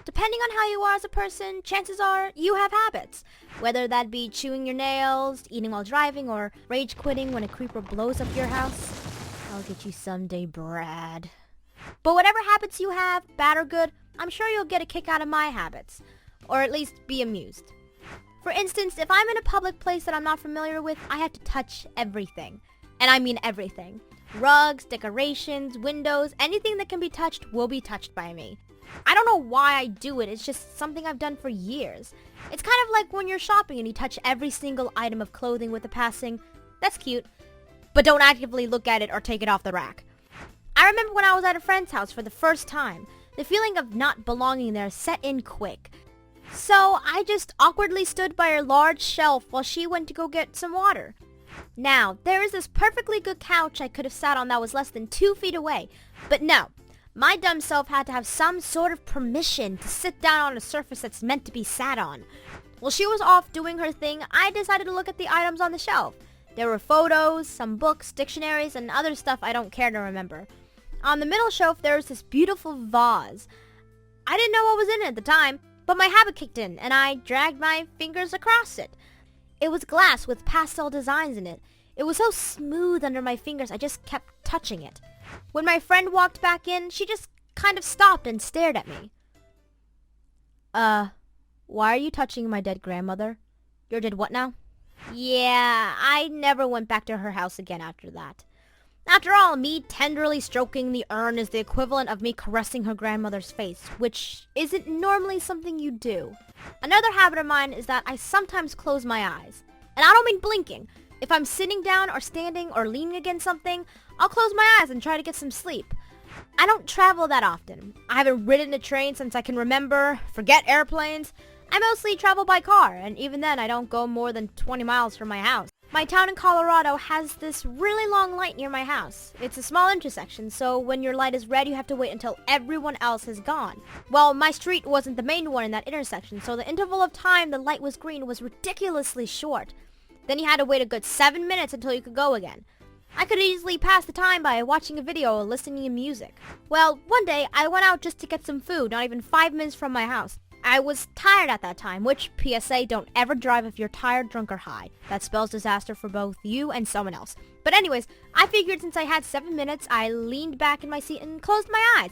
Depending on how you are as a person, chances are you have habits. Whether that be chewing your nails, eating while driving, or rage quitting when a creeper blows up your house. I'll get you someday, Brad. But whatever habits you have, bad or good, I'm sure you'll get a kick out of my habits. Or at least be amused. For instance, if I'm in a public place that I'm not familiar with, I have to touch everything. And I mean everything. Rugs, decorations, windows, anything that can be touched will be touched by me. I don't know why I do it, it's just something I've done for years. It's kind of like when you're shopping and you touch every single item of clothing with a passing. That's cute, but don't actively look at it or take it off the rack. I remember when I was at a friend's house for the first time, the feeling of not belonging there set in quick. So I just awkwardly stood by her large shelf while she went to go get some water. Now, there is this perfectly good couch I could have sat on that was less than 2 feet away, but no. My dumb self had to have some sort of permission to sit down on a surface that's meant to be sat on. While she was off doing her thing, I decided to look at the items on the shelf. There were photos, some books, dictionaries, and other stuff I don't care to remember. On the middle shelf, there was this beautiful vase. I didn't know what was in it at the time, but my habit kicked in, and I dragged my fingers across it. It was glass with pastel designs in it. It was so smooth under my fingers, I just kept touching it. When my friend walked back in, she just kind of stopped and stared at me. Why are you touching my dead grandmother? Your dead what now? Yeah, I never went back to her house again after that. After all, me tenderly stroking the urn is the equivalent of me caressing her grandmother's face, which isn't normally something you do. Another habit of mine is that I sometimes close my eyes. And I don't mean blinking. If I'm sitting down or standing or leaning against something, I'll close my eyes and try to get some sleep. I don't travel that often. I haven't ridden a train since I can remember. Forget airplanes. I mostly travel by car, and even then I don't go more than 20 miles from my house. My town in Colorado has this really long light near my house. It's a small intersection, so when your light is red, you have to wait until everyone else has gone. Well, my street wasn't the main one in that intersection, so the interval of time the light was green was ridiculously short. Then you had to wait a good 7 minutes until you could go again. I could easily pass the time by watching a video or listening to music. Well, one day, I went out just to get some food, not even 5 minutes from my house. I was tired at that time, which, PSA, don't ever drive if you're tired, drunk, or high. That spells disaster for both you and someone else. But anyways, I figured since I had 7 minutes, I leaned back in my seat and closed my eyes.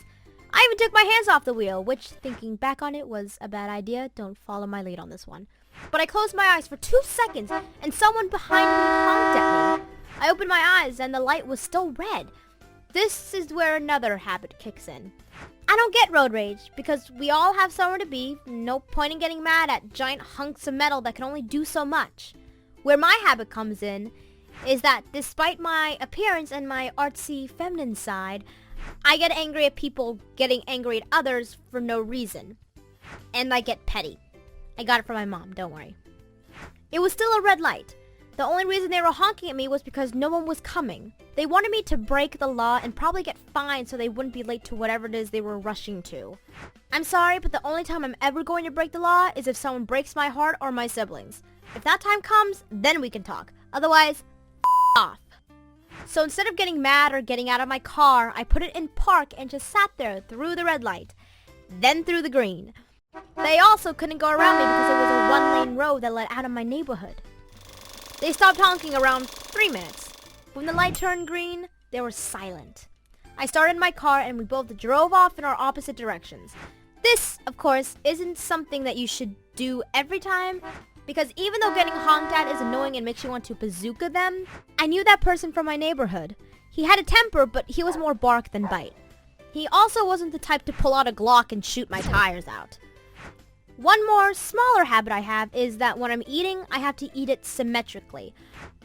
I even took my hands off the wheel, which, thinking back on it, was a bad idea. Don't follow my lead on this one. But I closed my eyes for 2 seconds, and someone behind me honked at me. I opened my eyes, and the light was still red. This is where another habit kicks in. I don't get road rage, because we all have somewhere to be. No point in getting mad at giant hunks of metal that can only do so much. Where my habit comes in is that despite my appearance and my artsy feminine side, I get angry at people getting angry at others for no reason. And I get petty. I got it from my mom, don't worry. It was still a red light. The only reason they were honking at me was because no one was coming. They wanted me to break the law and probably get fined so they wouldn't be late to whatever it is they were rushing to. I'm sorry, but the only time I'm ever going to break the law is if someone breaks my heart or my siblings. If that time comes, then we can talk. Otherwise, off. So instead of getting mad or getting out of my car, I put it in park and just sat there through the red light, then through the green. They also couldn't go around me because it was a one-lane road that led out of my neighborhood. They stopped honking around 3 minutes. When the light turned green, they were silent. I started my car and we both drove off in our opposite directions. This, of course, isn't something that you should do every time, because even though getting honked at is annoying and makes you want to bazooka them, I knew that person from my neighborhood. He had a temper, but he was more bark than bite. He also wasn't the type to pull out a Glock and shoot my tires out. One more smaller habit I have is that when I'm eating, I have to eat it symmetrically.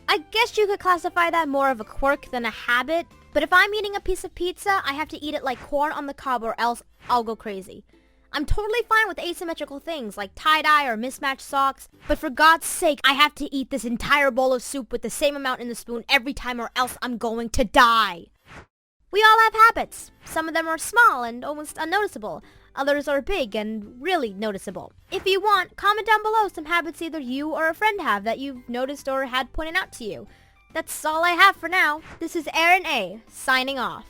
I guess you could classify that more of a quirk than a habit, but if I'm eating a piece of pizza, I have to eat it like corn on the cob or else I'll go crazy. I'm totally fine with asymmetrical things like tie-dye or mismatched socks, but for God's sake, I have to eat this entire bowl of soup with the same amount in the spoon every time or else I'm going to die. We all have habits. Some of them are small and almost unnoticeable. Others are big and really noticeable. If you want, comment down below some habits either you or a friend have that you've noticed or had pointed out to you. That's all I have for now. This is Aeryn A, signing off.